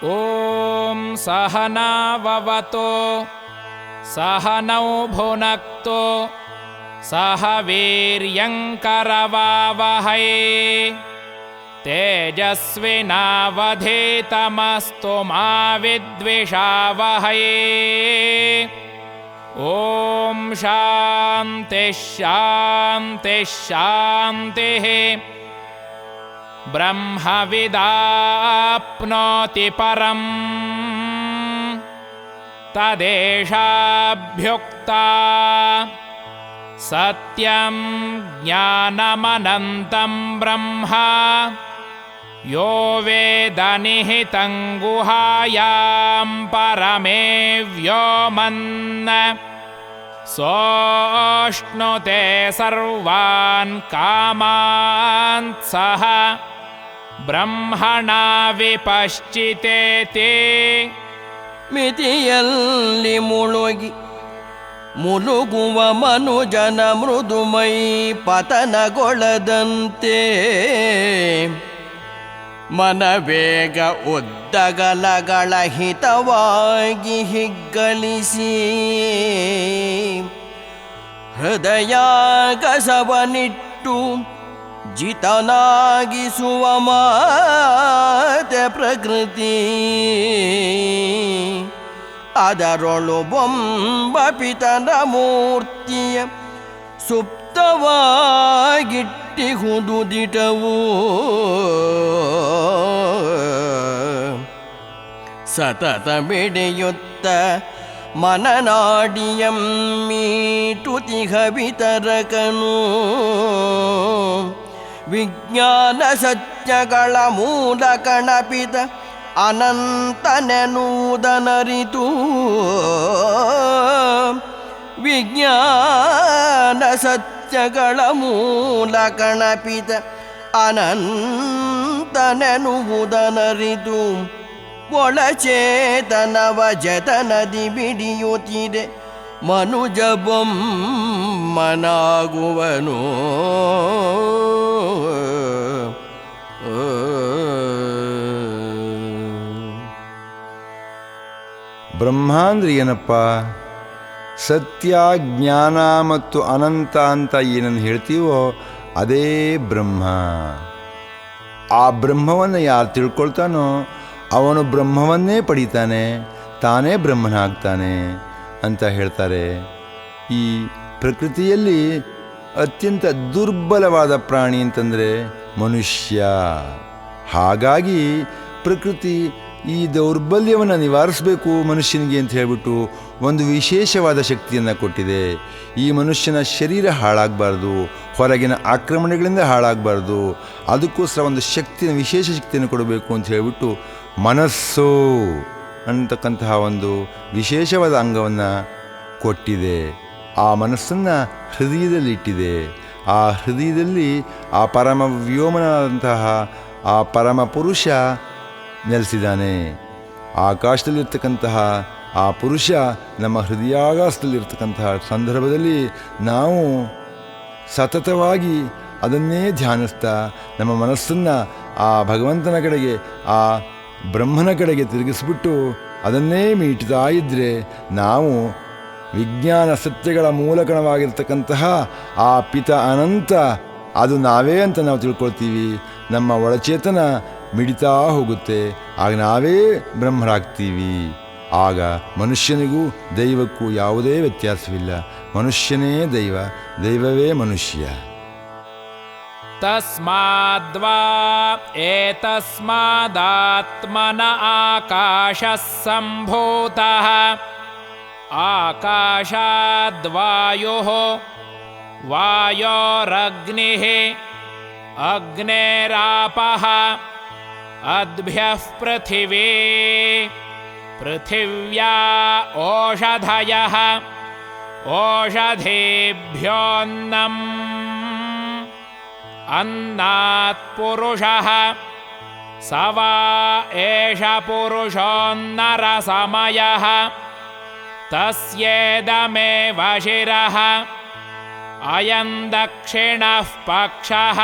ಓಂ ಸಹನಾವವತು ಸಹನೌ ಭುನಕ್ತು ಸಹ ವೀರ್ಯಂಕರವಾವಹೈ ತೇಜಸ್ವಿನಾವಧೀತಮಸ್ತು ಮಾ ವಿದ್ವಿಷಾವಹೈ. ಓಂ ಶಾಂತಿ ಶಾಂತಿ ಶಾಂತಿ. ಬ್ರಹ್ಮವಿದಾಪ್ನೋತಿ ಪರಂ ತದೇಷಾಭ್ಯುಕ್ತಾ ಸತ್ಯಂ ಜ್ಞಾನಮನಂತಂ ಬ್ರಹ್ಮ ಯೋ ವೇದ ನಿಹಿತಂ ಗುಹಾಯಾಂ ಪರಮೇ ವ್ಯೋಮನ್ ಸೋಷ್ಣುತೆ ಸರ್ವಾನ್ ಕಾಮಾನ್ ಸಹ ಬ್ರಹ್ಮಣಾ ವಿಪಶ್ಚಿತೇತಿ. ಮಿತಿಯಲ್ಲಿ ಮುಳುಗುವ ಮನುಜನ ಮೃದುಮೈ ಪತನಗೊಳ್ಳದಂತೆ ಮನವೇಗ ಉದ್ದಗಲಗಳ ಹಿತವಾಗಿ ಹಿಗ್ಗಳಿಸಿ ಹೃದಯಾಗಸವನಿಟ್ಟು ಜಿತನಾಗಿಸುವ ಮಾತೆ ಪ್ರಕೃತಿ. ಅದರೊಳು ಬೊಂಬ ಪಿತನ ಮೂರ್ತಿಯ ಸುಪ್ತವಾಗಿಟ್ಟಿಹುದು ದಿಟವು. ಸತತ ಮಿಡಿಯುತ್ತ ಮನನಾಡಿಯಂ ಮೀಟುತಿಹ ವಿತರಕನು ವಿಜ್ಞಾನ ಸತ್ಯಗಳ ಮೂಲ ಕಣಪಿತ ಅನಂತನೆನುವುದನರಿತು. ವಿಜ್ಞಾನ ಸತ್ಯಗಳ ಮೂಲ ಕಣಪಿತ ಅನಂತನೆನುವುದನರಿತು ಒಳಚೇತನವ ಜತನದಿ ಬಿಡಿಯುತ್ತಿದೆ ಮನುಜ ಬೊಮ್ಮನಾಗುವನು. ಬ್ರಹ್ಮ ಅಂದ್ರೆ ಏನಪ್ಪ? ಸತ್ಯ, ಜ್ಞಾನ ಮತ್ತು ಅನಂತ ಅಂತ ಏನನ್ನು ಹೇಳ್ತೀವೋ ಅದೇ ಬ್ರಹ್ಮ. ಆ ಬ್ರಹ್ಮವನ್ನು ಯಾರು ತಿಳ್ಕೊಳ್ತಾನೋ ಅವನು ಬ್ರಹ್ಮವನ್ನೇ ಪಡೀತಾನೆ, ತಾನೇ ಬ್ರಹ್ಮನಾಗ್ತಾನೆ ಅಂತ ಹೇಳ್ತಾರೆ. ಈ ಪ್ರಕೃತಿಯಲ್ಲಿ ಅತ್ಯಂತ ದುರ್ಬಲವಾದ ಪ್ರಾಣಿ ಅಂತಂದರೆ ಮನುಷ್ಯ. ಹಾಗಾಗಿ ಪ್ರಕೃತಿ ಈ ದೌರ್ಬಲ್ಯವನ್ನು ನಿವಾರಿಸಬೇಕು ಮನುಷ್ಯನಿಗೆ ಅಂತ ಹೇಳಿಬಿಟ್ಟು ಒಂದು ವಿಶೇಷವಾದ ಶಕ್ತಿಯನ್ನು ಕೊಟ್ಟಿದೆ. ಈ ಮನುಷ್ಯನ ಶರೀರ ಹಾಳಾಗಬಾರ್ದು, ಹೊರಗಿನ ಆಕ್ರಮಣೆಗಳಿಂದ ಹಾಳಾಗಬಾರ್ದು, ಅದಕ್ಕೋಸ್ಕರ ಒಂದು ಶಕ್ತಿಯನ್ನು, ವಿಶೇಷ ಶಕ್ತಿಯನ್ನು ಕೊಡಬೇಕು ಅಂತ ಹೇಳಿಬಿಟ್ಟು ಮನಸ್ಸು ಅಂತಕ್ಕಂತಹ ಒಂದು ವಿಶೇಷವಾದ ಅಂಗವನ್ನು ಕೊಟ್ಟಿದೆ. ಆ ಮನಸ್ಸನ್ನು ಹೃದಯದಲ್ಲಿಟ್ಟಿದೆ. ಆ ಹೃದಯದಲ್ಲಿ ಆ ಪರಮ ವ್ಯೋಮನಾದಂತಹ ಆ ಪರಮ ಪುರುಷ ನೆಲೆಸಿದ್ದಾನೆ. ಆಕಾಶದಲ್ಲಿರ್ತಕ್ಕಂತಹ ಆ ಪುರುಷ ನಮ್ಮ ಹೃದಯಾಕಾಶದಲ್ಲಿರ್ತಕ್ಕಂತಹ ಸಂದರ್ಭದಲ್ಲಿ ನಾವು ಸತತವಾಗಿ ಅದನ್ನೇ ಧ್ಯಾನಿಸ್ತಾ ನಮ್ಮ ಮನಸ್ಸನ್ನು ಆ ಭಗವಂತನ ಕಡೆಗೆ, ಆ ಬ್ರಹ್ಮನ ಕಡೆಗೆ ತಿರುಗಿಸ್ಬಿಟ್ಟು ಅದನ್ನೇ ಮೀಟ್ತಾ ಇದ್ದರೆ ನಾವು ವಿಜ್ಞಾನ ಸತ್ಯಗಳ ಮೂಲಕವಾಗಿರ್ತಕ್ಕಂತಹ ಆ ಪಿತ ಅನಂತ ಅದು ನಾವೇ ಅಂತ ನಾವು ತಿಳ್ಕೊಳ್ತೀವಿ. ನಮ್ಮ ಒಳಚೇತನ ಮಿಡಿತಾ ಹೋಗುತ್ತೆ, ಆಗ ನಾವೇ ಬ್ರಹ್ಮರಾಗ್ತೀವಿ. ಆಗ ಮನುಷ್ಯನಿಗೂ ದೈವಕ್ಕೂ ಯಾವುದೇ ವ್ಯತ್ಯಾಸವಿಲ್ಲ. ಮನುಷ್ಯನೇ ದೈವ, ದೈವವೇ ಮನುಷ್ಯ. ತಸ್ಮಾದ್ವಾ ಏತಸ್ಮಾದಾತ್ಮನ ಆಕಾಶಃ ಸಂಭೂತಃ ಆಕಾಶಾದ್ವಾಯುಃ ವಾಯೋರಗ್ನಿಃ ಅಗ್ನೇರಾಪಃ ಅದ್ಭ್ಯಃ ಪೃಥಿವೀ ಪೃಥಿವ್ಯಾ ಓಷಧಯಃ ಓಷಧೀಭ್ಯೋನ್ನಂ ಅನ್ನಾತ್ ಪುರುಷಃ ಸ ವಾ ಏಷ ಪುರುಷೋನ್ನರಸಮಯಃ ತಸ್ಯೇದಮೇವ ಶಿರಃ ಅಯಂ ದಕ್ಷಿಣಃ ಪಕ್ಷಃ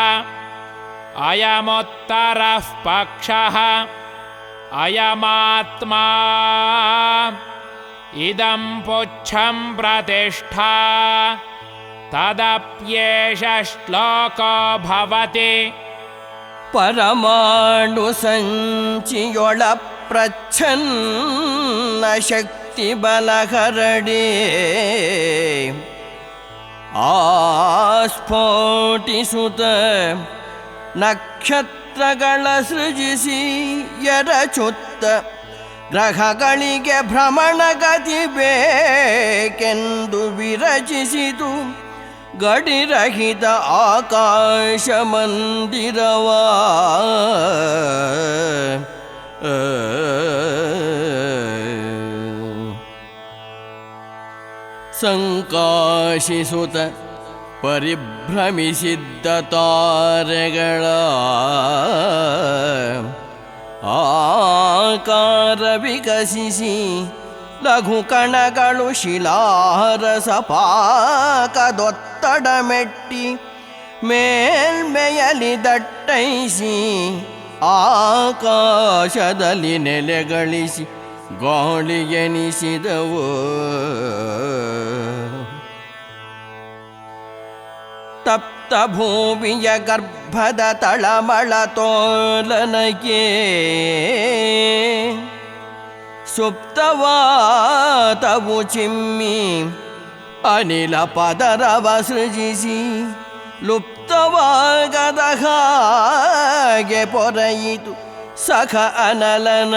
ಅಯಮುತ್ತರಃ ಪಕ್ಷಃ ಅಯಮಾತ್ಮಾ ಇದಂ ಪುಚ್ಛಂ ಪ್ರತಿಷ್ಠಾ ತದಪ್ಯೇಷ ಶ್ಲೋಕೋ ಭವತಿ. ಪರಮಾಣು ಸಂಚಿಯೊಳ ಪ್ರಚ್ಛನ್ನ ಶಕ್ತಿ ಬಲ ಹರಡಿ ಆಸ್ಫೋಟಿಸುತ್ತ ನಕ್ಷತ್ರಗಳ ಸೃಜಿಸಿ ಎರಚುತ್ತ ಗ್ರಹಗಳಿಗೆ ಭ್ರಮಣಗತಿ ಬೇಕೆಂದು ವಿರಚಿಸಿತು ಗಡಿರಹಿತ ಆಕಾಶ ಮಂದಿರವ. ಸಂಕಾಶಿಸುತ್ತ ಪರಿಭ್ರಮಿಸಿದ್ದ ತಾರೆಗಳ ಆಕಾರ ವಿಕಸಿಸಿ ಲಘು ಕಣಗಳು ಶಿಲಾರಸ ಪಾಕದೊತ್ತಡ ಮೆಟ್ಟಿ ಮೇಲ್ಮೆಯಲಿ ದಟ್ಟೈಸಿ ಆಕಾಶದಲ್ಲಿ ನೆಲೆಗಳಿಸಿ ಗಾಳಿ ಎನಿಸಿದವು. ತಪ್ತ ಭೂಮಿಯ ಗರ್ಭದ ತಳಮಳ ತೋಲನಕ್ಕೆ ಸುಪ್ತವಾತವು ಚಿಮ್ಮಿ ಅನಿಲ ಪದರವ ಸೃಜಿಸಿ ಲುಪ್ತವಾಗದ ಹಾಗೆ ಪೊರೆಯಿತು ಸಖ ಅನಲನ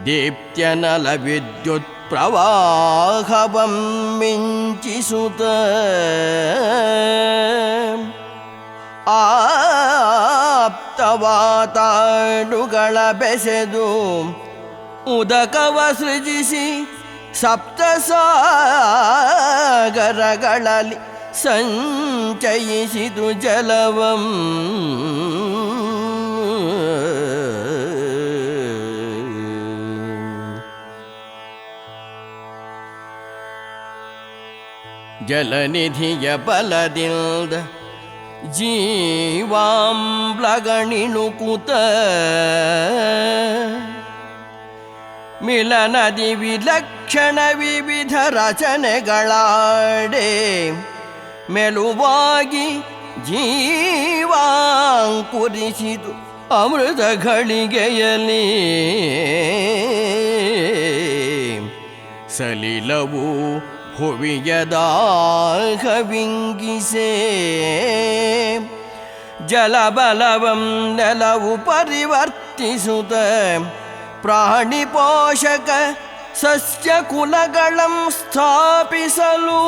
ದೀಪ್ತ್ಯನಲ ವಿದ್ಯುತ್ ಪ್ರವಾಹವಂ ಮಿಂಚಿಸುತ್ತ ಆಪ್ತವಾತಾಡುಗಳ ಬೆಸೆದು ಉದಕವ ಸೃಜಿಸಿ ಸಪ್ತಸಾಗರಗಳಲ್ಲಿ ಸಂಚಯಿಸಿತು ಜಲವಂ. ಜಲನಿಧಿಯ ಬಲದಿಂದ ಜೀವಾಂಬ್ಲಗಣಿಣುಕುತ ಮಿಲನದಿ ವಿಲಕ್ಷಣ ವಿವಿಧ ರಚನೆಗಳಾಡೆ ಮೆಲುವಾಗಿ ಜೀವಾಂಕುರಿಸಿತು ಅಮೃತ ಘಳಿಗೆಯಲಿ. ಸಲಿಲವು ಭುವಿಯ ದಾಹವಿಂಗಿಸೆ ಜಲಬಲವಂ ನೆಲವು ಪರಿವರ್ತಿಸುತ್ತ ಪ್ರಾಣಿ ಪೋಷಕ ಸಸ್ಯ ಕುಲಗಳಂ ಸ್ಥಾಪಿಸಲು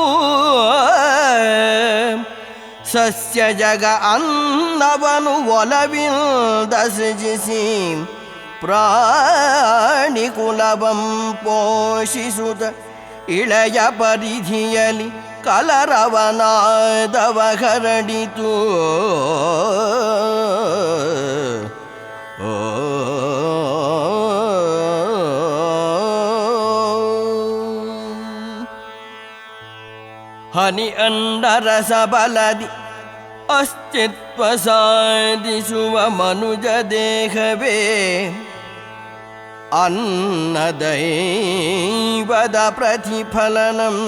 ಸಸ್ಯ ಜಗ ಅನ್ನವನು ಒಲವಿಂದ ಸೃಜಿಸಿ ಪ್ರಾಣಿ ಕುಲವಂ ಪೋಷಿಸುತ್ತ ಇಳೆಯ ಪರಿಧಿಯಲಿ ಕಲರವನಾದವ ಹರಡಿತು. ಹನಿ ಅಂಡರಸ ಬಲದಿ ಅಸ್ತಿತ್ವ ಸಾಧಿಸುವ ಮನುಜ ದೇಹವೇ ಅನ್ನದೈವದ ಪ್ರತಿಫಲನಂ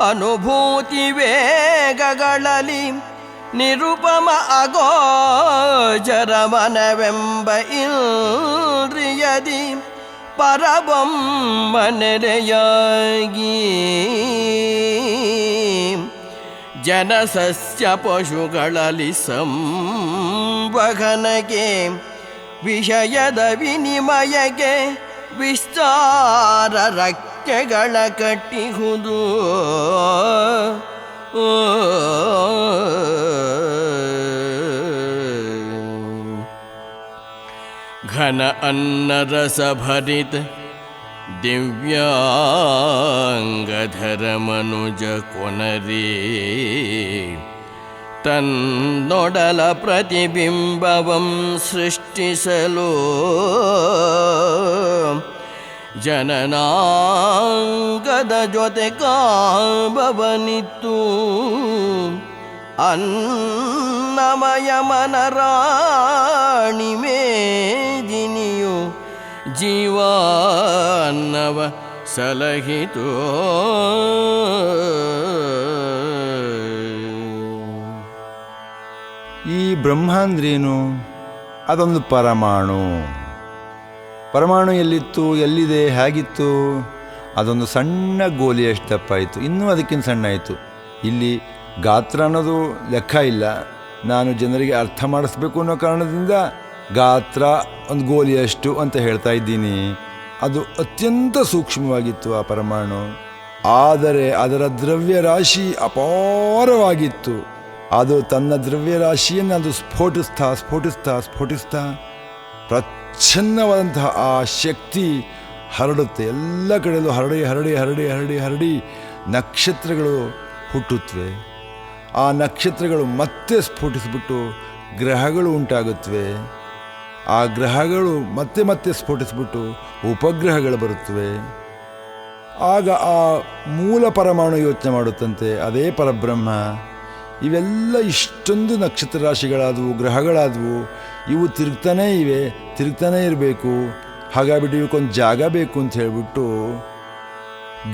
ಅನುಭೂತಿ ವೇಗಗಳಲ್ಲಿ ನಿರುಪಮ ಅಗೋಚರಮನವೆಂಬ ಇಂದ್ರಿಯದಿ ಪರಬೊಮ್ಮ ನೆರೆಯಾಗಿ ಜನಸಸ್ಯ ಪಶುಗಳಲ್ಲಿ ಸಂವಹನಕ್ಕೆ ವಿಷಯದ ವಿನಿಮಯಕ್ಕೆ ವಿಸ್ತಾರ ರಕ್ಕೆಗಳ ಕಟ್ಟಿಹುದು. ಘನ ಅನ್ನರಸ ಭರಿತ ದಿವ್ಯಾಂಗಧರ ಮನುಜ ಕೊನರೇ ತನ್ನೊಡಲ ಪ್ರತಿಬಿಂಬವಂ ಸೃಷ್ಟಿಸಲು ಜನನಾಂಗದ ಜೊತೆ ಕಾಂಬವನಿತ್ತು ಅನ್ನಮಯ ಮನರಾಣಿ ಮೇದಿನಿಯು ಜೀವಾನ್ನವ ಸಲಹಿತೋ. ಈ ಬ್ರಹ್ಮ ಅಂದ್ರೇನು? ಅದೊಂದು ಪರಮಾಣು. ಪರಮಾಣು ಎಲ್ಲಿತ್ತು, ಎಲ್ಲಿದೆ, ಹೇಗಿತ್ತು? ಅದೊಂದು ಸಣ್ಣ ಗೋಲಿಯಷ್ಟು ದಪ್ಪ ಆಯಿತು, ಇನ್ನೂ ಅದಕ್ಕಿಂತ ಸಣ್ಣ ಆಯಿತು. ಇಲ್ಲಿ ಗಾತ್ರ ಅನ್ನೋದು ಲೆಕ್ಕ ಇಲ್ಲ. ನಾನು ಜನರಿಗೆ ಅರ್ಥ ಮಾಡಿಸ್ಬೇಕು ಅನ್ನೋ ಕಾರಣದಿಂದ ಗಾತ್ರ ಒಂದು ಗೋಲಿಯಷ್ಟು ಅಂತ ಹೇಳ್ತಾ ಇದ್ದೀನಿ. ಅದು ಅತ್ಯಂತ ಸೂಕ್ಷ್ಮವಾಗಿತ್ತು ಆ ಪರಮಾಣು. ಆದರೆ ಅದರ ದ್ರವ್ಯ ರಾಶಿ ಅಪಾರವಾಗಿತ್ತು. ಅದು ತನ್ನ ದ್ರವ್ಯ ರಾಶಿಯನ್ನು ಅದು ಸ್ಫೋಟಿಸ್ತಾ ಪ್ರಚ್ಛನ್ನವಾದಂತಹ ಆ ಶಕ್ತಿ ಹರಡುತ್ತೆ. ಎಲ್ಲ ಕಡೆಯಲ್ಲೂ ಹರಡಿ ನಕ್ಷತ್ರಗಳು ಹುಟ್ಟುತ್ತವೆ. ಆ ನಕ್ಷತ್ರಗಳು ಮತ್ತೆ ಸ್ಫೋಟಿಸಿಬಿಟ್ಟು ಗ್ರಹಗಳು ಉಂಟಾಗುತ್ತವೆ. ಆ ಗ್ರಹಗಳು ಮತ್ತೆ ಸ್ಫೋಟಿಸಿಬಿಟ್ಟು ಉಪಗ್ರಹಗಳು ಬರುತ್ತವೆ. ಆಗ ಆ ಮೂಲ ಪರಮಾಣು ಯೋಚನೆ ಮಾಡುತ್ತಂತೆ, ಅದೇ ಪರಬ್ರಹ್ಮ. ಇವೆಲ್ಲ ಇಷ್ಟೊಂದು ನಕ್ಷತ್ರ ರಾಶಿಗಳಾದವು, ಗ್ರಹಗಳಾದವು, ಇವು ತಿರುಗ್ತಾನೇ ಇರಬೇಕು. ಹಾಗಾಗ್ಬಿಟ್ಟು ಇವಕ್ಕೊಂದು ಜಾಗ ಬೇಕು ಅಂತ ಹೇಳಿಬಿಟ್ಟು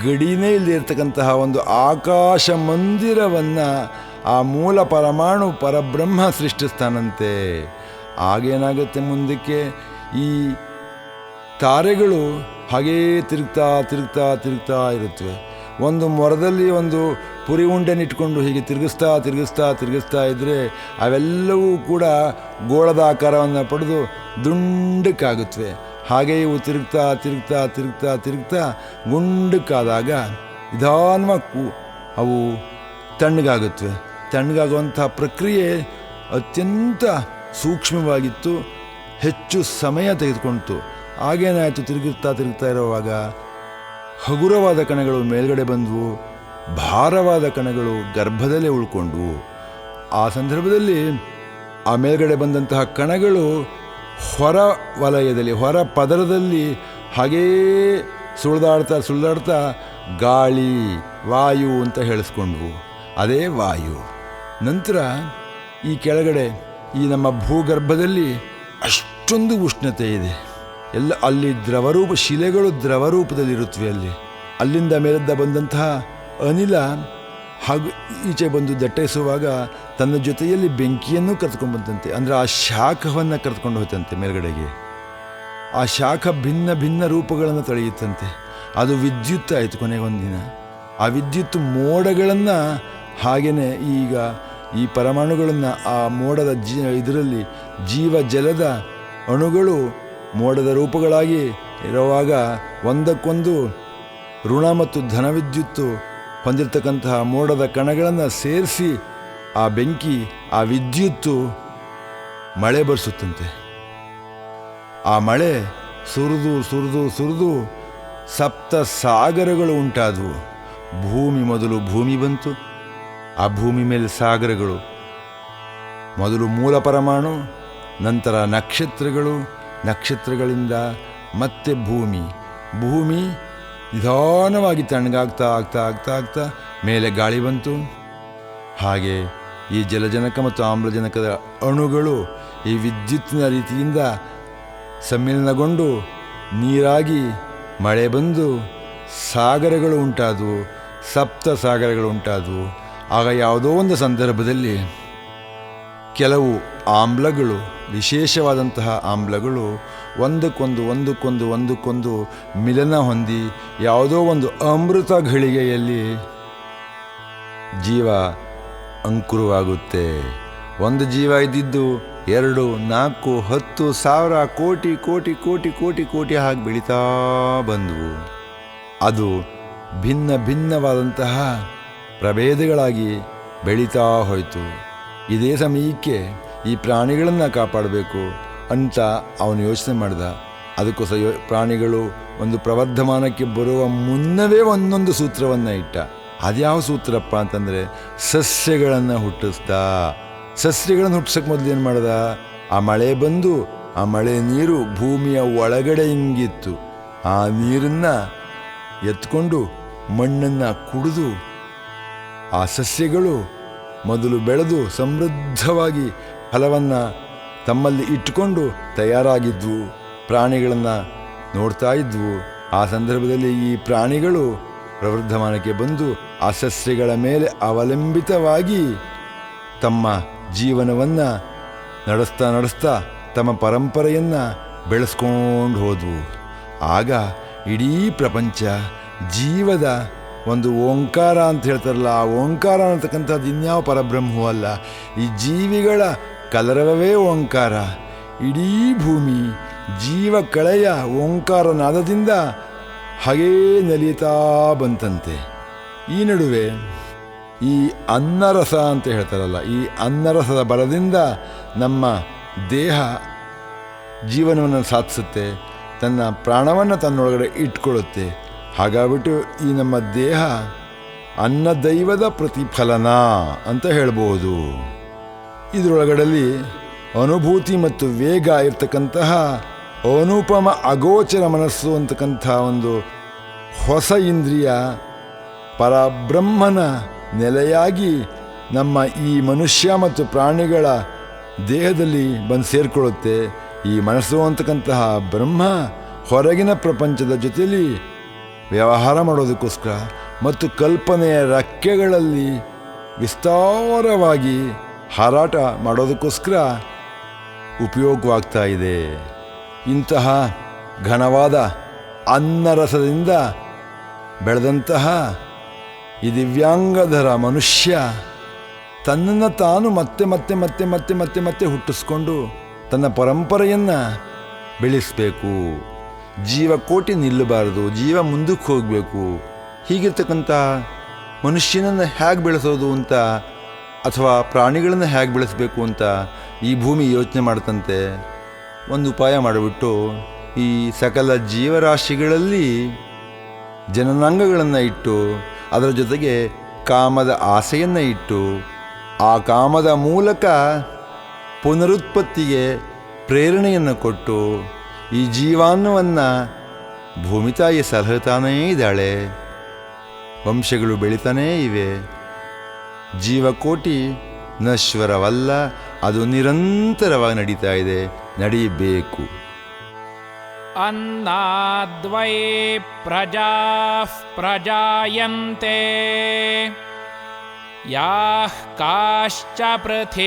ಗಡಿನೇ ಇಲ್ಲದೆ ಇರ್ತಕ್ಕಂತಹ ಒಂದು ಆಕಾಶ ಮಂದಿರವನ್ನು ಆ ಮೂಲ ಪರಮಾಣು ಪರಬ್ರಹ್ಮ ಸೃಷ್ಟಿಸ್ತಾನಂತೆ. ಆಗೇನಾಗುತ್ತೆ, ಮುಂದಕ್ಕೆ ಈ ತಾರೆಗಳು ಹಾಗೇ ತಿರುಗ್ತಾ ಇರುತ್ತವೆ. ಒಂದು ಮೊರದಲ್ಲಿ ಒಂದು ಪುರಿ ಉಂಡೆನಿಟ್ಕೊಂಡು ಹೀಗೆ ತಿರುಗಿಸ್ತಾ ಇದ್ದರೆ ಅವೆಲ್ಲವೂ ಕೂಡ ಗೋಳದ ಆಕಾರವನ್ನು ಪಡೆದು ದುಂಡಕ್ಕಾಗುತ್ತವೆ. ಹಾಗೆ ಇವು ತಿರುಗ್ತಾ ಗುಂಡಕ್ಕಾದಾಗ ನಿಧಾನವಾಗಿ ಅವು ತಣ್ಣಗಾಗುತ್ತವೆ. ತಣ್ಣಗಾಗುವಂಥ ಪ್ರಕ್ರಿಯೆ ಅತ್ಯಂತ ಸೂಕ್ಷ್ಮವಾಗಿತ್ತು, ಹೆಚ್ಚು ಸಮಯ ತೆಗೆದುಕೊಂಡಿತು. ಆಗೇನಾಯಿತು, ತಿರುಗ್ತಾ ಇರುವಾಗ ಹಗುರವಾದ ಕಣಗಳು ಮೇಲ್ಗಡೆ ಬಂದವು, ಭಾರವಾದ ಕಣಗಳು ಗರ್ಭದಲ್ಲೇ ಉಳ್ಕೊಂಡ್ವು. ಆ ಸಂದರ್ಭದಲ್ಲಿ ಆ ಮೇಲ್ಗಡೆ ಬಂದಂತಹ ಕಣಗಳು ಹೊರ ವಲಯದಲ್ಲಿ, ಹೊರ ಪದರದಲ್ಲಿ ಹಾಗೇ ಸುಳಿದಾಡ್ತಾ ಗಾಳಿ, ವಾಯು ಅಂತ ಹೇಳಿಸ್ಕೊಂಡ್ವು. ಅದೇ ವಾಯು. ನಂತರ ಈ ಕೆಳಗಡೆ ಈ ನಮ್ಮ ಭೂಗರ್ಭದಲ್ಲಿ ಅಷ್ಟೊಂದು ಉಷ್ಣತೆ ಇದೆ. ಎಲ್ಲ ಅಲ್ಲಿ ಶಿಲೆಗಳು ದ್ರವರೂಪದಲ್ಲಿರುತ್ತವೆ. ಅಲ್ಲಿಂದ ಮೇಲಿಂದ ಬಂದಂತಹ ಅನಿಲ ಹಾಗೂ ಈಚೆ ಬಂದು ದಟ್ಟೈಸುವಾಗ ತನ್ನ ಜೊತೆಯಲ್ಲಿ ಬೆಂಕಿಯನ್ನು ಕರೆದುಕೊಂಡ್ಬಂತಂತೆ. ಅಂದರೆ ಆ ಶಾಖವನ್ನು ಕರೆದುಕೊಂಡು ಹೋಯ್ತಂತೆ ಮೇಲ್ಗಡೆಗೆ. ಆ ಶಾಖ ಭಿನ್ನ ರೂಪಗಳನ್ನು ತಳೆಯುತ್ತಂತೆ. ಅದು ವಿದ್ಯುತ್ ಆಯಿತು ಕೊನೆಗೊಂದಿನ. ಆ ವಿದ್ಯುತ್ ಮೋಡಗಳನ್ನು ಹಾಗೆಯೇ ಈಗ ಈ ಪರಮಾಣುಗಳನ್ನು ಆ ಮೋಡದ ಇದರಲ್ಲಿ ಜೀವಜಲದ ಅಣುಗಳು ಮೋಡದ ರೂಪಗಳಾಗಿ ಇರುವಾಗ ಒಂದಕ್ಕೊಂದು ಋಣ ಮತ್ತು ಧನ ವಿದ್ಯುತ್ತು ಹೊಂದಿರತಕ್ಕಂತಹ ಮೋಡದ ಕಣಗಳನ್ನು ಸೇರಿಸಿ ಆ ಬೆಂಕಿ, ಆ ವಿದ್ಯುತ್ತು ಮಳೆ ಬರೆಸುತ್ತಂತೆ. ಆ ಮಳೆ ಸುರಿದು ಸಪ್ತ ಸಾಗರಗಳು ಉಂಟಾದವು. ಮೊದಲು ಭೂಮಿ ಬಂತು. ಆ ಭೂಮಿ ಮೇಲೆ ಸಾಗರಗಳು, ಮೊದಲು ಮೂಲ ಪರಮಾಣು, ನಂತರ ನಕ್ಷತ್ರಗಳಿಂದ ಮತ್ತೆ ಭೂಮಿ ನಿಧಾನವಾಗಿ ತಣ್ಣಗಾಗ್ತಾ ಮೇಲೆ ಗಾಳಿ ಬಂತು. ಹಾಗೆ ಈ ಜಲಜನಕ ಮತ್ತು ಆಮ್ಲಜನಕದ ಅಣುಗಳು ಈ ವಿದ್ಯುತ್ತಿನ ರೀತಿಯಿಂದ ಸಮ್ಮಿಲನಗೊಂಡು ನೀರಾಗಿ ಮಳೆ ಬಂದು ಸಾಗರಗಳು ಉಂಟಾದವು, ಸಪ್ತ ಸಾಗರಗಳು ಉಂಟಾದವು. ಆಗ ಯಾವುದೋ ಒಂದು ಸಂದರ್ಭದಲ್ಲಿ ಕೆಲವು ಆಮ್ಲಗಳು, ವಿಶೇಷವಾದಂತಹ ಆಮ್ಲಗಳು ಒಂದಕ್ಕೊಂದು ಮಿಲನ ಹೊಂದಿ ಯಾವುದೋ ಒಂದು ಅಮೃತ ಘಳಿಗೆಯಲ್ಲಿ ಜೀವ ಅಂಕುರವಾಗುತ್ತೆ. ಒಂದು ಜೀವ ಇದ್ದಿದ್ದು 2, 4, 10 ಸಾವಿರ ಕೋಟಿ ಹಾಗೆ ಬೆಳೀತಾ ಬಂದವು. ಅದು ಭಿನ್ನವಾದಂತಹ ಪ್ರಭೇದಗಳಾಗಿ ಬೆಳೀತಾ ಹೋಯಿತು. ಇದೇ ಸಮಯಕ್ಕೆ ಈ ಪ್ರಾಣಿಗಳನ್ನು ಕಾಪಾಡಬೇಕು ಅಂತ ಅವನು ಯೋಚನೆ ಮಾಡಿದ. ಅದಕ್ಕೋಸ್ಕರ ಪ್ರಾಣಿಗಳು ಒಂದು ಪ್ರವರ್ಧಮಾನಕ್ಕೆ ಬರುವ ಮುನ್ನವೇ ಒಂದೊಂದು ಸೂತ್ರವನ್ನು ಇಟ್ಟ. ಅದ್ಯಾವ ಸೂತ್ರಪ್ಪ ಅಂತಂದರೆ ಸಸ್ಯಗಳನ್ನು ಹುಟ್ಟಿಸ್ತಾ. ಸಸ್ಯಗಳನ್ನು ಹುಟ್ಟಿಸೋಕೆ ಮೊದಲು ಏನು ಮಾಡ್ದ, ಆ ಮಳೆ ಬಂದು ಆ ಮಳೆ ನೀರು ಭೂಮಿಯ ಒಳಗಡೆ ಹಿಂಗಿತ್ತು. ಆ ನೀರನ್ನು ಎತ್ಕೊಂಡು ಮಣ್ಣನ್ನು ಕುಡಿದು ಆ ಸಸ್ಯಗಳು ಮೊದಲು ಬೆಳೆದು ಸಮೃದ್ಧವಾಗಿ ಫಲವನ್ನು ತಮ್ಮಲ್ಲಿ ಇಟ್ಟುಕೊಂಡು ತಯಾರಾಗಿದ್ವು. ಪ್ರಾಣಿಗಳನ್ನು ನೋಡ್ತಾ ಇದ್ವು. ಆ ಸಂದರ್ಭದಲ್ಲಿ ಈ ಪ್ರಾಣಿಗಳು ಪ್ರವರ್ಧಮಾನಕ್ಕೆ ಬಂದು ಆ ಸಸ್ಯಗಳ ಮೇಲೆ ಅವಲಂಬಿತವಾಗಿ ತಮ್ಮ ಜೀವನವನ್ನು ನಡೆಸ್ತಾ ತಮ್ಮ ಪರಂಪರೆಯನ್ನು ಬೆಳೆಸ್ಕೊಂಡು ಹೋದವು. ಆಗ ಇಡೀ ಪ್ರಪಂಚ ಜೀವದ ಒಂದು ಓಂಕಾರ ಅಂತ ಹೇಳ್ತಾರಲ್ಲ, ಆ ಓಂಕಾರ ಅಂತಕ್ಕಂಥದ್ದು ಇನ್ಯಾವ ಪರಬ್ರಹ್ಮವೂ ಅಲ್ಲ, ಈ ಜೀವಿಗಳ ಕಲರವವೇ ಓಂಕಾರ. ಇಡೀ ಭೂಮಿ ಜೀವ ಕಳೆಯ ಓಂಕಾರ ನಾದದಿಂದ ಹಾಗೇ ನಲಿಯುತ್ತಾ ಬಂತಂತೆ. ಈ ನಡುವೆ ಈ ಅನ್ನರಸ ಅಂತ ಹೇಳ್ತಾರಲ್ಲ, ಈ ಅನ್ನರಸದ ಬಲದಿಂದ ನಮ್ಮ ದೇಹ ಜೀವನವನ್ನು ಸಾಧಿಸುತ್ತೆ, ತನ್ನ ಪ್ರಾಣವನ್ನು ತನ್ನೊಳಗಡೆ ಇಟ್ಕೊಳ್ಳುತ್ತೆ. ಹಾಗಾಗ್ಬಿಟ್ಟು ಈ ನಮ್ಮ ದೇಹ ಅನ್ನದೈವದ ಪ್ರತಿಫಲನ ಅಂತ ಹೇಳ್ಬೋದು. ಇದರೊಳಗಡೆಯಲ್ಲಿ ಅನುಭೂತಿ ಮತ್ತು ವೇಗ ಇರ್ತಕ್ಕಂತಹ ಅನುಪಮ ಅಗೋಚರ ಮನಸ್ಸು ಅಂತಕ್ಕಂಥ ಒಂದು ಹೊಸ ಇಂದ್ರಿಯ ಪರಬ್ರಹ್ಮನ ನೆಲೆಯಾಗಿ ನಮ್ಮ ಈ ಮನುಷ್ಯ ಮತ್ತು ಪ್ರಾಣಿಗಳ ದೇಹದಲ್ಲಿ ಬಂದು ಸೇರಿಕೊಳ್ಳುತ್ತೆ. ಈ ಮನಸ್ಸು ಅಂತಕ್ಕಂತಹ ಬ್ರಹ್ಮ ಹೊರಗಿನ ಪ್ರಪಂಚದ ಜೊತೆಯಲ್ಲಿ ವ್ಯವಹಾರ ಮಾಡೋದಕ್ಕೋಸ್ಕರ ಮತ್ತು ಕಲ್ಪನೆಯ ರೆಕ್ಕೆಗಳಲ್ಲಿ ವಿಸ್ತಾರವಾಗಿ ಹಾರಾಟ ಮಾಡೋದಕ್ಕೋಸ್ಕರ ಉಪಯೋಗವಾಗ್ತಾ ಇದೆ. ಇಂತಹ ಘನವಾದ ಅನ್ನರಸದಿಂದ ಬೆಳೆದಂತಹ ಈ ದಿವ್ಯಾಂಗಧರ ಮನುಷ್ಯ ತನ್ನನ್ನು ತಾನು ಮತ್ತೆ ಮತ್ತೆ ಮತ್ತೆ ಮತ್ತೆ ಮತ್ತೆ ಮತ್ತೆ ಹುಟ್ಟಿಸ್ಕೊಂಡು ತನ್ನ ಪರಂಪರೆಯನ್ನು ಬೆಳೆಸಬೇಕು. ಜೀವಕೋಟಿ ನಿಲ್ಲಬಾರದು, ಜೀವ ಮುಂದಕ್ಕೆ ಹೋಗಬೇಕು. ಹೀಗಿರ್ತಕ್ಕಂಥ ಮನುಷ್ಯನನ್ನು ಹೇಗೆ ಬೆಳೆಸೋದು ಅಂತ, ಅಥವಾ ಪ್ರಾಣಿಗಳನ್ನು ಹೇಗೆ ಬೆಳೆಸಬೇಕು ಅಂತ ಈ ಭೂಮಿ ಯೋಚನೆ ಮಾಡ್ತಂತೆ. ಒಂದು ಉಪಾಯ ಮಾಡಿಬಿಟ್ಟು ಈ ಸಕಲ ಜೀವರಾಶಿಗಳಲ್ಲಿ ಜನನಾಂಗಗಳನ್ನು ಇಟ್ಟು, ಅದರ ಜೊತೆಗೆ ಕಾಮದ ಆಸೆಯನ್ನು ಇಟ್ಟು, ಆ ಕಾಮದ ಮೂಲಕ ಪುನರುತ್ಪತ್ತಿಗೆ ಪ್ರೇರಣೆಯನ್ನು ಕೊಟ್ಟು ಈ ಜೀವಾನ್ನವನ್ನು ಭೂಮಿ ತಾಯಿ ಸಲಹುತ್ತಾನೇ ಇದ್ದಾಳೆ. ವಂಶಗಳು ಬೆಳೀತಾನೇ ಇವೆ. ಜೀವಕೋಟಿ ನಶ್ವರವಲ್ಲ, ಅದು ನಿರಂತರವಾಗಿ ನಡೀತಾ ಇದೆ, ನಡೀಬೇಕು. अन्नाद्वै प्रजाः प्रजायन्ते याः काश्च पृथिवीगश्रिताः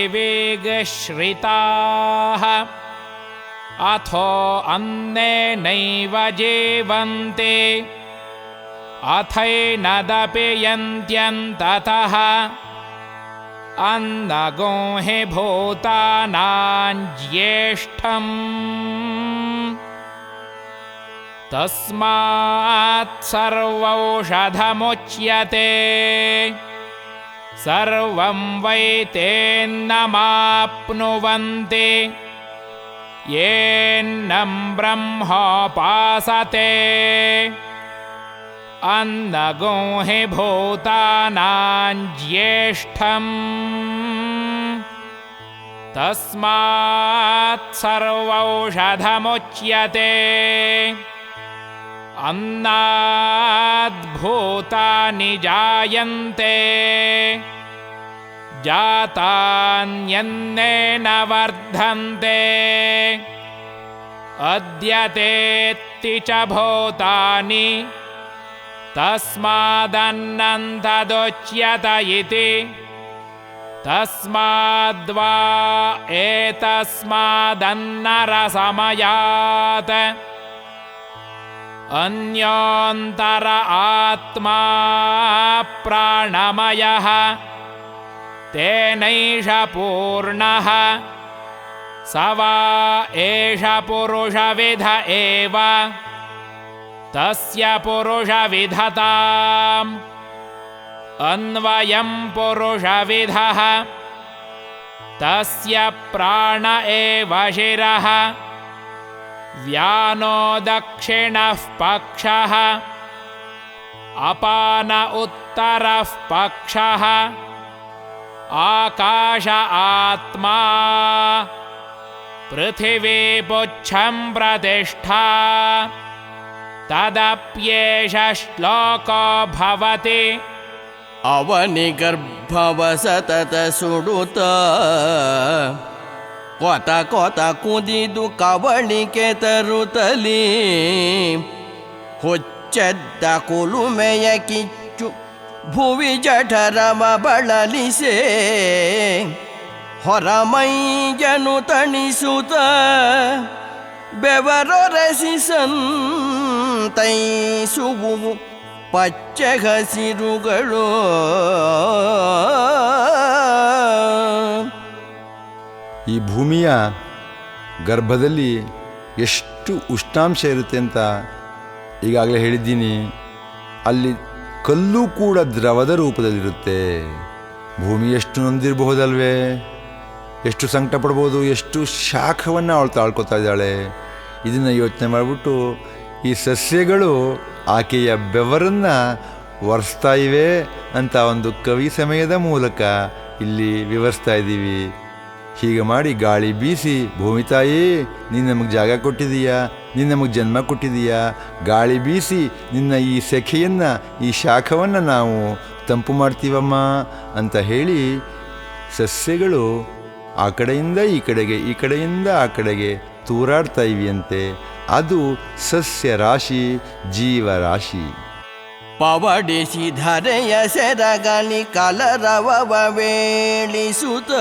अथो अन्नेनैव जीवन्ते अथैनदपि यन्त्यन्ततः अन्नगो हि भूतानां ज्येष्ठम् तस्मात् सर्वौषधमुच्यते सर्वं वै तेन्नमाप्नुवन्ति येन्नं ब्रह्मोपासते अन्नगो हि भूतानां ज्येष्ठम् तस्मात् सर्वौषधमुच्यते अन्नाद् भूतानि जायन्ते जातान्यन्नेन वर्धन्ते अद्यतेत्ति च भूतानि तस्मादन्नं तदुच्यत इति तस्माद्वा एतस्मादन्नरसमयात् अन्योन्तर आत्मा प्राणमयः तेनैष पूर्णः स वा एष पुरुषविध एव तस्य पुरुषविधताम् अन्वयं पुरुषविधः तस्य प्राण एव शिरः व्यानो दक्षिणः पक्षः अपान उत्तरः पक्षः आकाश आत्मा पृथिवी पुच्छं प्रतिष्ठा तदप्येष श्लोको भवति ಅವನಿ ಗರ್ಭವ ಸತತ ಸುಡುತ್ತ ಕೊತ ಕೊತ ಕುದಿದು ಕವಳಿಕೆ ತರುತ್ತಲೀ ಹೊಚ್ಚೆದ್ದ ಕುಲುಮೆಯ ಕಿಚ್ಚು ಭುವಿ ಜಠರವ ಬಳಲಿಸೆ ಹೊರಮೈಜನು ತಣಿಸುತ್ತ ಬೆವರೊರೆಸಿ ಸಂತೈಸುವು ಪಚ್ಚೆ ಹಸಿರುಗಳು. ಈ ಭೂಮಿಯ ಗರ್ಭದಲ್ಲಿ ಎಷ್ಟು ಉಷ್ಣಾಂಶ ಇರುತ್ತೆ ಅಂತ ಈಗಾಗಲೇ ಹೇಳಿದ್ದೀನಿ. ಅಲ್ಲಿ ಕಲ್ಲು ಕೂಡ ದ್ರವದ ರೂಪದಲ್ಲಿರುತ್ತೆ. ಭೂಮಿ ಎಷ್ಟು ನೊಂದಿರಬಹುದಲ್ವೇ, ಎಷ್ಟು ಸಂಕಟ ಪಡ್ಬೋದು, ಎಷ್ಟು ಶಾಖವನ್ನು ಅವಳು ತಾಳ್ಕೊತಾ ಇದ್ದಾಳೆ. ಇದನ್ನು ಯೋಚನೆ ಮಾಡಿಬಿಟ್ಟು ಈ ಸಸ್ಯಗಳು ಆಕೆಯ ಬೆವರನ್ನು ಒರೆಸ್ತಾ ಇವೆ ಅಂತ ಒಂದು ಕವಿ ಸಮಯದ ಮೂಲಕ ಇಲ್ಲಿ ವಿವರಿಸ್ತಾ ಇದ್ದೀವಿ. ಹೀಗೆ ಮಾಡಿ ಗಾಳಿ ಬೀಸಿ, ಭೂಮಿ ತಾಯಿ ನೀನು ನಮಗೆ ಜಾಗ ಕೊಟ್ಟಿದೀಯಾ, ನೀನು ನಮಗೆ ಜನ್ಮ ಕೊಟ್ಟಿದೀಯಾ, ಗಾಳಿ ಬೀಸಿ ನಿನ್ನ ಈ ಸೆಖೆಯನ್ನು, ಈ ಶಾಖವನ್ನು ನಾವು ತಂಪು ಮಾಡ್ತೀವಮ್ಮ ಅಂತ ಹೇಳಿ ಸಸ್ಯಗಳು ಆ ಕಡೆಯಿಂದ ಈ ಕಡೆಗೆ, ಈ ಕಡೆಯಿಂದ ಆ ಕಡೆಗೆ ತೂರಾಡ್ತಾ ಇವೆಯಂತೆ. ಅದು ಸಸ್ಯ ರಾಶಿ, ಜೀವರಾಶಿ. ಪವಡಿಸಿ ಧರೆಯ ಸೆರಗಲಿ ಕಲರವವ ವೇಳಿಸುತ್ತ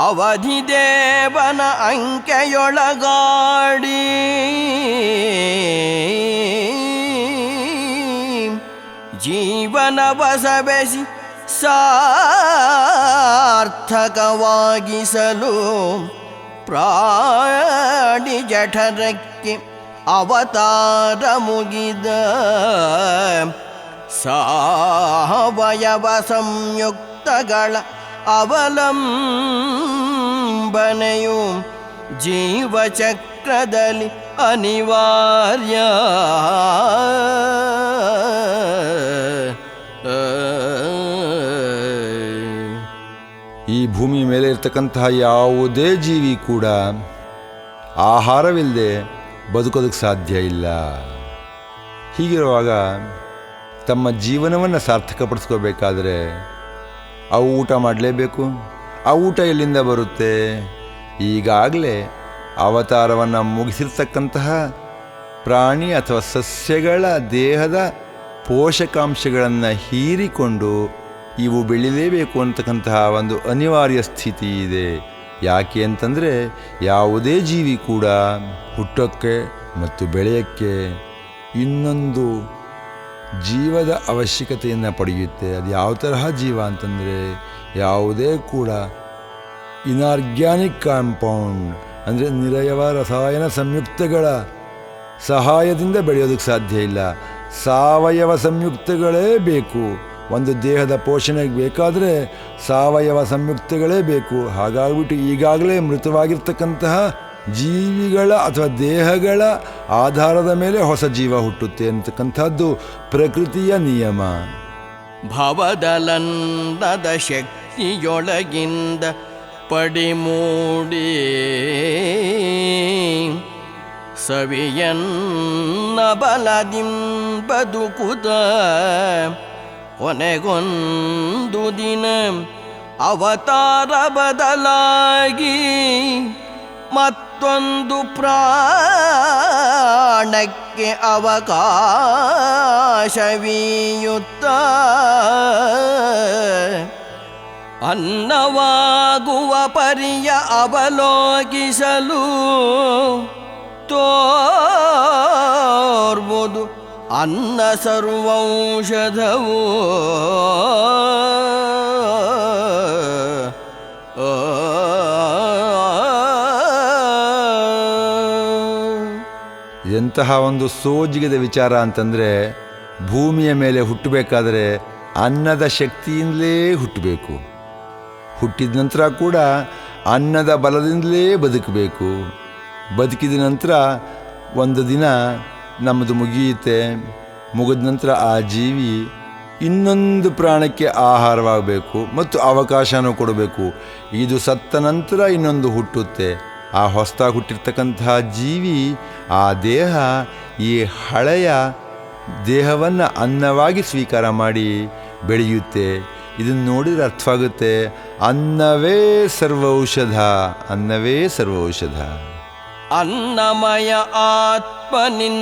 ಅವಧಿ ದೇವನ ಅಂಕೆಯೊಳಗಾಡಿ ಜೀವನ ಬಸವೆಸಿ ಸಾರ್ಥಕವಾಗಿಸಲು ಪ್ರಾಣಿ ಜಠರಕ್ಕೆ ಅವತಾರ ಮುಗಿದ ಸಾವಯವ ಸಂಯುಕ್ತಗಳ ಅವಲಂಬನೆಯು ಜೀವಚಕ್ರದಲ್ಲಿ ಅನಿವಾರ್ಯ. ಈ ಭೂಮಿ ಮೇಲೆ ಇರ್ತಕ್ಕಂತಹ ಯಾವುದೇ ಜೀವಿ ಕೂಡ ಆಹಾರವಿಲ್ಲದೆ ಬದುಕೋದಕ್ಕೆ ಸಾಧ್ಯ ಇಲ್ಲ. ಹೀಗಿರುವಾಗ ತಮ್ಮ ಜೀವನವನ್ನು ಸಾರ್ಥಕಪಡಿಸ್ಕೋಬೇಕಾದ್ರೆ ಅವು ಊಟ ಮಾಡಲೇಬೇಕು. ಆ ಊಟ ಎಲ್ಲಿಂದ ಬರುತ್ತೆ? ಈಗಾಗಲೇ ಅವತಾರವನ್ನು ಮುಗಿಸಿರ್ತಕ್ಕಂತಹ ಪ್ರಾಣಿ ಅಥವಾ ಸಸ್ಯಗಳ ದೇಹದ ಪೋಷಕಾಂಶಗಳನ್ನು ಹೀರಿಕೊಂಡು ಇವು ಬೆಳಿಲೇಬೇಕು ಅಂತಕ್ಕಂತಹ ಒಂದು ಅನಿವಾರ್ಯ ಸ್ಥಿತಿ ಇದೆ. ಯಾಕೆ ಅಂತಂದರೆ ಯಾವುದೇ ಜೀವಿ ಕೂಡ ಹುಟ್ಟೋಕ್ಕೆ ಮತ್ತು ಬೆಳೆಯೋಕ್ಕೆ ಇನ್ನೊಂದು ಜೀವದ ಅವಶ್ಯಕತೆಯನ್ನು ಪಡೆಯುತ್ತೆ. ಅದು ಯಾವ ತರಹ ಜೀವ ಅಂತಂದರೆ ಯಾವುದೇ ಕೂಡ ಇನಾರ್ಗ್ಯಾನಿಕ್ ಕಾಂಪೌಂಡ್ ಅಂದರೆ ನಿರಯವ ರಸಾಯನ ಸಂಯುಕ್ತಗಳ ಸಹಾಯದಿಂದ ಬೆಳೆಯೋದಕ್ಕೆ ಸಾಧ್ಯ ಇಲ್ಲ. ಸಾವಯವ ಸಂಯುಕ್ತಗಳೇ ಬೇಕು. ಒಂದು ದೇಹದ ಪೋಷಣೆಗೆ ಬೇಕಾದರೆ ಸಾವಯವ ಸಂಯುಕ್ತಗಳೇ ಬೇಕು. ಹಾಗಾಗ್ಬಿಟ್ಟು ಈಗಾಗಲೇ ಮೃತವಾಗಿರ್ತಕ್ಕಂತಹ ಜೀವಿಗಳ ಅಥವಾ ದೇಹಗಳ ಆಧಾರದ ಮೇಲೆ ಹೊಸ ಜೀವ ಹುಟ್ಟುತ್ತೆ ಅಂತಕ್ಕಂಥದ್ದು ಪ್ರಕೃತಿಯ ನಿಯಮ. ಭವದಲಂದದ ಶಕ್ತಿಯೊಳಗಿಂದ ಪಡಿಮೂಡಿ ಸವಿಯನ್ನ ಬಲದಿಂ ಬದುಕುದ ಕೊನೆಗೊಂದು ದಿನ ಅವತಾರ ಬದಲಾಗಿ ಮತ್ತೊಂದು ಪ್ರಾಣಕ್ಕೆ ಅವಕಾಶವೀಯುತ್ತ ಅನ್ನವಾಗುವ ಪರಿಯ ಅವಲೋಕಿಸಲು ತೋರ್ಬೋದು ಅನ್ನ ಸರ್ವೌಷಧವು. ಎಂತಹ ಒಂದು ಸೋಜಿಗದ ವಿಚಾರ ಅಂತಂದರೆ, ಭೂಮಿಯ ಮೇಲೆ ಹುಟ್ಟಬೇಕಾದ್ರೆ ಅನ್ನದ ಶಕ್ತಿಯಿಂದಲೇ ಹುಟ್ಟಬೇಕು. ಹುಟ್ಟಿದ ನಂತರ ಕೂಡ ಅನ್ನದ ಬಲದಿಂದಲೇ ಬದುಕಬೇಕು. ಬದುಕಿದ ನಂತರ ಒಂದು ದಿನ ನಮ್ಮದು ಮುಗಿಯುತ್ತೆ. ಮುಗಿದ ನಂತರ ಆ ಜೀವಿ ಇನ್ನೊಂದು ಪ್ರಾಣಕ್ಕೆ ಆಹಾರವಾಗಬೇಕು ಮತ್ತು ಅವಕಾಶನೂ ಕೊಡಬೇಕು. ಇದು ಸತ್ತ ನಂತರ ಇನ್ನೊಂದು ಹುಟ್ಟುತ್ತೆ. ಆ ಹೊಸದಾಗಿ ಹುಟ್ಟಿರ್ತಕ್ಕಂತಹ ಜೀವಿ, ಆ ದೇಹ ಈ ಹಳೆಯ ದೇಹವನ್ನು ಅನ್ನವಾಗಿ ಸ್ವೀಕಾರ ಮಾಡಿ ಬೆಳೆಯುತ್ತೆ. ಇದನ್ನು ನೋಡಿದರೆ ಅರ್ಥವಾಗುತ್ತೆ, ಅನ್ನವೇ ಸರ್ವೌಷಧ, ಅನ್ನವೇ ಸರ್ವೌಷಧ. ಅನ್ನಮಯ ಆತ್ಮನಿಂದಾವರಿಸಿ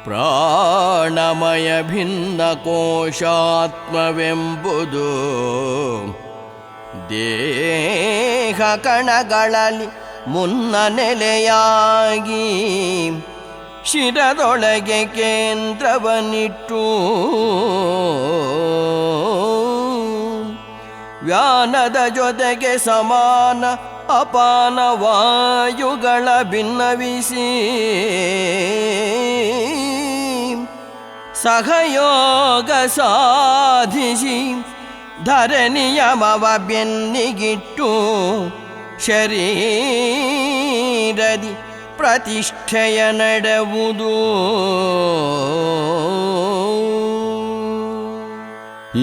ಪ್ರಾಣಮಯ ಭಿನ್ನ ಕೋಶಾತ್ಮವೆಂಬುದು ದೇಹ ಕಣಗಳಲ್ಲಿ ಮುನ್ನ ನೆಲೆಯಾಗಿ ಶಿರದೊಳಗೆ ಕೇಂದ್ರವನ್ನಿಟ್ಟು ವ್ಯಾನದ ಜೊತೆಗೆ ಸಮಾನ ಅಪಾನ ವಾಯುಗಳ ಭಿನ್ನವಿಸಿ ಸಹಯೋಗ ಸಾಧಿಸಿ ಧರಣಿಯಮವ ಬೆನ್ನಿಗಿಟ್ಟು ಶರೀರದಿ ಪ್ರತಿಷ್ಠೆಯ ನಡೆವುದು.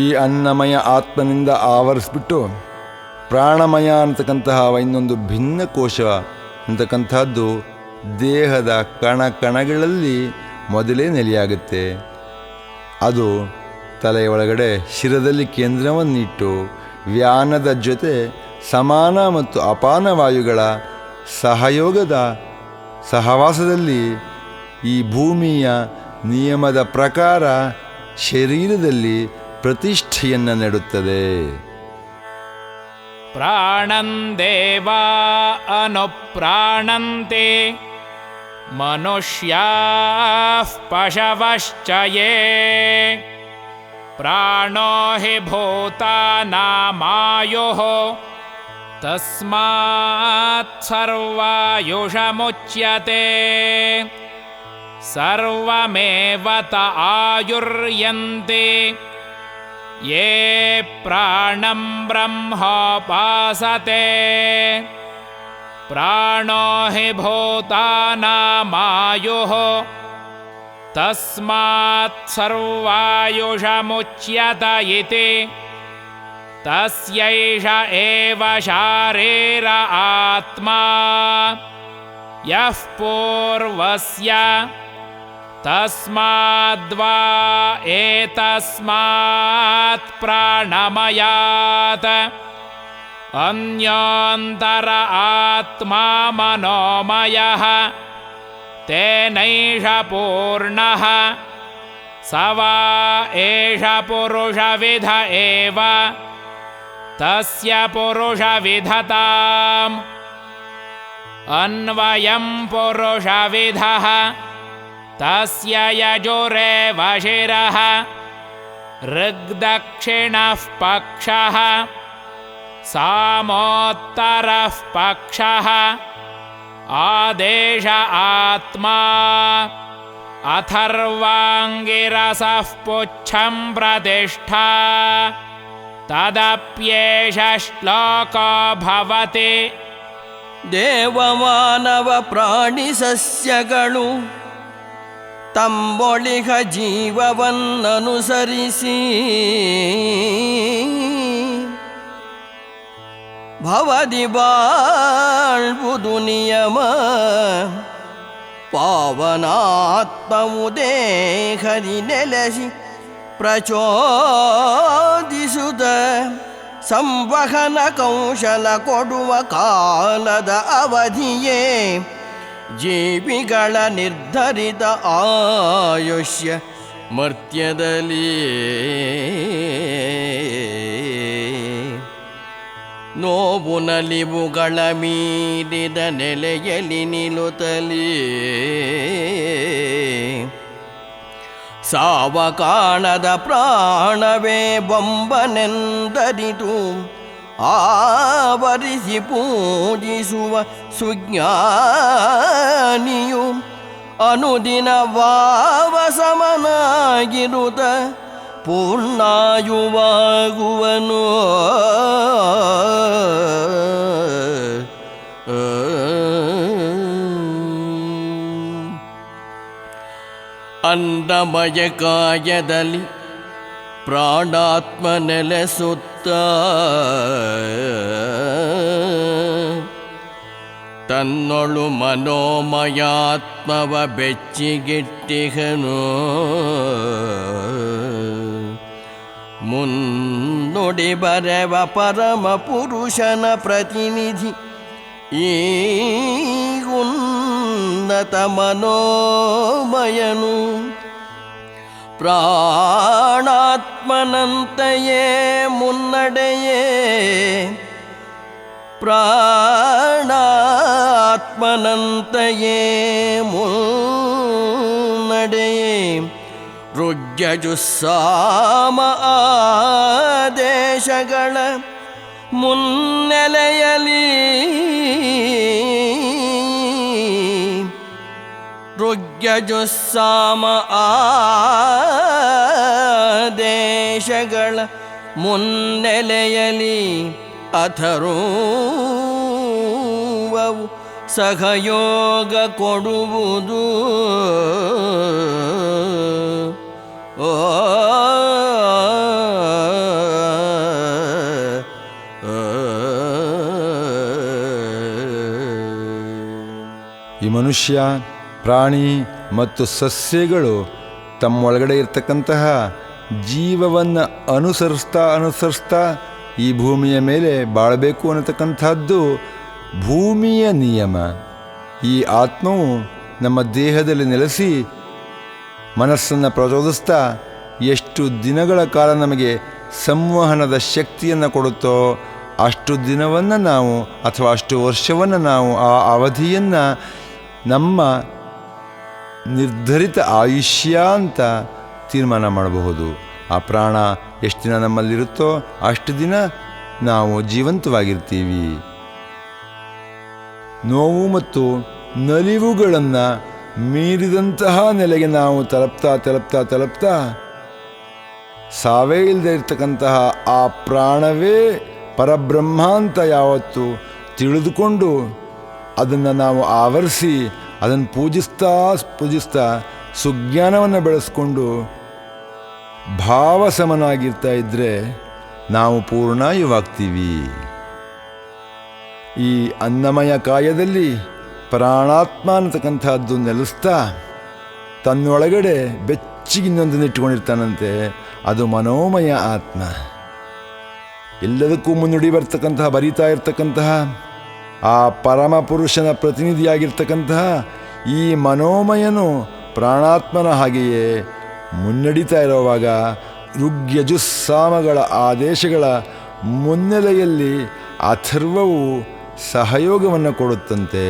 ಈ ಅನ್ನಮಯ ಆತ್ಮನಿಂದ ಆವರಿಸ್ಬಿಟ್ಟು ಪ್ರಾಣಮಯ ಅಂತಕ್ಕಂತಹ ಇನ್ನೊಂದು ಭಿನ್ನ ಕೋಶ ಅಂತಕ್ಕಂತಹದ್ದು ದೇಹದ ಕಣಗಳಲ್ಲಿ ಮೊದಲೇ ನೆಲೆಯಾಗುತ್ತೆ. ಅದು ತಲೆಯ ಒಳಗಡೆ ಶಿರದಲ್ಲಿ ಕೇಂದ್ರವನ್ನಿಟ್ಟು ವ್ಯಾನದ ಜೊತೆ ಸಮಾನ ಮತ್ತು ಅಪಾನ ವಾಯುಗಳ ಸಹಯೋಗದ ಸಹವಾಸದಲ್ಲಿ ಈ ಭೂಮಿಯ ನಿಯಮದ ಪ್ರಕಾರ ಶರೀರದಲ್ಲಿ ಪ್ರತಿಷ್ಠೆಯನ್ನು ನೆಡುತ್ತದೆ. ಪ್ರಾಣಂದೇವಾ ಅನುಪ್ರಾಣಂತೆ ಮನುಷ್ಯಾಃ ಪಶವಶ್ಚ ಯೇ ಪ್ರಾಣೋ ಹಿ ಭೂತಾನಾಮಾಯುಃ ತಸ್ಮಾತ್ ಸರ್ವಾಯುಷಮುಚ್ಯತೆ ಸರ್ವಮೇವ ತ ಆಯುರ್ಯಂತೆ ಯೇ ಪ್ರಾಣಂ ಬ್ರಹ್ಮೋಪಾಸತೆ ಪ್ರಾಣೋ ಹಿ ಭೂತಾನಾಮಾಯುಃ ತಸ್ಮಾತ್ ಸರ್ವಾಯುಷಮುಚ್ಯತ ಇತಿ ತಸ್ಯೈಷ ಏವ ಶಾರೀರ ಆತ್ಮಾ ಯಃ ಪೂರ್ವಸ್ಯ ತಸ್ಮಾದ್ವಾ ಏತಸ್ಮಾತ್ ಪ್ರಾಣಮಯಾತ್ ಅನ್ಯೋಂತರ ಆತ್ಮಾ ಮನೋಮಯಃ ತೇನೈಷ ಪೂರ್ಣಃ ಸ ವಾ ಏಷ ಪುರುಷವಿಧ ಏವ ತಸ್ಯ ಪುರುಷವಿಧತಾಂ ಅನ್ವಯಂ ಪುರುಷವಿಧಃ ತಸ್ಯ ಯಜುರೇವ ಶಿರಃ ಋಗ್ದಕ್ಷಿಣಃ ಪಕ್ಷಃ ಸಾಮೋತ್ತರಃ ಪಕ್ಷಃ ಆದೇಶ ಆತ್ಮಾ ಅಥರ್ವಾಂಗಿರಸಃ ಪುಚ್ಛಂ ಪ್ರತಿಷ್ಠಾ ತದಪ್ಯೇಷ ಶ್ಲೋಕೋ ಭವತಿ. ದೇವಮಾನವ ಪ್ರಾಣಿ ಸಸ್ಯಗಳು ತಂಬೊಳಿಗ ಜೀವವನ್ನನುಸರಿಸಿ ಭವದಿ ಬಾಳ್ವುದು ನಿಯಮ. ಪಾವನಾತ್ಮವು ದೇಹದಿ ನೆಲೆಸಿ ಪ್ರಚೋದಿಸುತ್ತ ಸಂವಹನ ಕೌಶಲ ಕೊಡುವ ಕಾಲದ ಅವಧಿಯೇ ಜೀವಿಗಳ ನಿರ್ಧರಿತ ಆಯುಷ್ಯ ಮರ್ತ್ಯದಲ್ಲಿ. ನೋವು ನಲಿವುಗಳ ಮೀರಿದ ನೆಲೆಯಲ್ಲಿ ನಿಲ್ಲುತ್ತಲೇ ಸಾವಕಾಣದ ಪ್ರಾಣವೇ ಬೊಂಬನೆಂದರಿತು ಆವರಿಸಿ ಪೂಜಿಸುವ ಸುಜ್ಞಾನಿಯು ಅನುದಿನ ವಾವಸಮನಾಗಿರುತ್ತ ಪೂರ್ಣಾಯುವಾಗುವನು. ಅನ್ನಮಯ ಕಾಯದಲ್ಲಿ ಪ್ರಾಣಾತ್ಮ ನೆಲೆಸುತ್ತ ತನ್ನೊಳು ಮನೋಮಯಾತ್ಮವ ಬೆಚ್ಚಿಗಿಟ್ಟಿಹನು. ಮುನ್ನುಡಿ ಬರೆವ ಪರಮ ಪುರುಷನ ಪ್ರತಿನಿಧಿ ಈ ಉನ್ನತ ಮನೋಮಯನು. ಪ್ರಾಣಾತ್ಮನಂತೆಯೇ ಮುನ್ನಡೆಯೇ, ಪ್ರಾಣಾತ್ಮನಂತೆಯೇ ಮುನ್ನಡೆಯೇ, ಋಗ್ಯಜುಸ್ಸಾಮ ಆದೇಶಗಳ ಮುನ್ನೆಲೆಯಲಿ, ಋಗ್ಯಜುಸ್ಸಾಮ ಆದೇಶಗಳ ಮುನ್ನೆಲೆಯಲಿ ಅಥರ್ವವು ಸಹಯೋಗ ಕೊಡುವುದು. ಓ ಈ ಮನುಷ್ಯ, ಪ್ರಾಣಿ ಮತ್ತು ಸಸ್ಯಗಳು ತಮ್ಮೊಳಗಡೆ ಇರ್ತಕ್ಕಂತಹ ಜೀವವನ್ನು ಅನುಸರಿಸ್ತಾ ಈ ಭೂಮಿಯ ಮೇಲೆ ಬಾಳಬೇಕು ಅನ್ನತಕ್ಕಂಥದ್ದು ಭೂಮಿಯ ನಿಯಮ. ಈ ಆತ್ಮವು ನಮ್ಮ ದೇಹದಲ್ಲಿ ನೆಲೆಸಿ ಮನಸ್ಸನ್ನು ಪ್ರಚೋದಿಸ್ತಾ ಎಷ್ಟು ದಿನಗಳ ಕಾಲ ನಮಗೆ ಸಂವಹನದ ಶಕ್ತಿಯನ್ನು ಕೊಡುತ್ತೋ ಅಷ್ಟು ದಿನವನ್ನು ನಾವು ಅಥವಾ ಅಷ್ಟು ವರ್ಷವನ್ನು ನಾವು ಆ ಅವಧಿಯನ್ನು ನಮ್ಮ ನಿರ್ಧರಿತ ಆಯುಷ್ಯ ಅಂತ ತೀರ್ಮಾನ ಮಾಡಬಹುದು. ಆ ಪ್ರಾಣ ಎಷ್ಟು ದಿನ ನಮ್ಮಲ್ಲಿರುತ್ತೋ ಅಷ್ಟು ದಿನ ನಾವು ಜೀವಂತವಾಗಿರ್ತೀವಿ. ನೋವು ಮತ್ತು ನಲಿವುಗಳನ್ನು ಮೀರಿದಂತಹ ನೆಲೆಗೆ ನಾವು ತಲುಪ್ತಾ ಸಾವೇ ಇಲ್ಲದೆ ಇರ್ತಕ್ಕಂತಹ ಆ ಪ್ರಾಣವೇ ಪರಬ್ರಹ್ಮ ಅಂತ ಯಾವತ್ತು ತಿಳಿದುಕೊಂಡು ಅದನ್ನು ನಾವು ಆವರಿಸಿ ಅದನ್ನು ಪೂಜಿಸ್ತಾ ಸುಜ್ಞಾನವನ್ನು ಬೆಳೆಸ್ಕೊಂಡು ಭಾವಸಮನಾಗಿರ್ತಾ ಇದ್ದರೆ ನಾವು ಪೂರ್ಣಾಯುವಾಗ್ತೀವಿ. ಈ ಅನ್ನಮಯ ಕಾಯದಲ್ಲಿ ಪ್ರಾಣಾತ್ಮ ಅನ್ನತಕ್ಕಂಥದ್ದು ನೆಲೆಸ್ತಾ ತನ್ನೊಳಗಡೆ ಬೆಚ್ಚಿಗಿನ್ನೊಂದನ್ನು ಇಟ್ಕೊಂಡಿರ್ತಾನಂತೆ. ಅದು ಮನೋಮಯ ಆತ್ಮ. ಎಲ್ಲದಕ್ಕೂ ಮುನ್ನುಡಿ ಬರೀತಾ ಇರ್ತಕ್ಕಂತಹ ಆ ಪರಮ ಪುರುಷನ ಪ್ರತಿನಿಧಿಯಾಗಿರ್ತಕ್ಕಂತಹ ಈ ಮನೋಮಯನು ಪ್ರಾಣಾತ್ಮನ ಹಾಗೆಯೇ ಮುನ್ನಡೀತಾ ಇರುವಾಗ ಋಗ್ಯಜುಸ್ಸಾಮಗಳ ಆದೇಶಗಳ ಮುನ್ನೆಲೆಯಲ್ಲಿ ಅಥರ್ವವು ಸಹಯೋಗವನ್ನು ಕೊಡುತ್ತಂತೆ.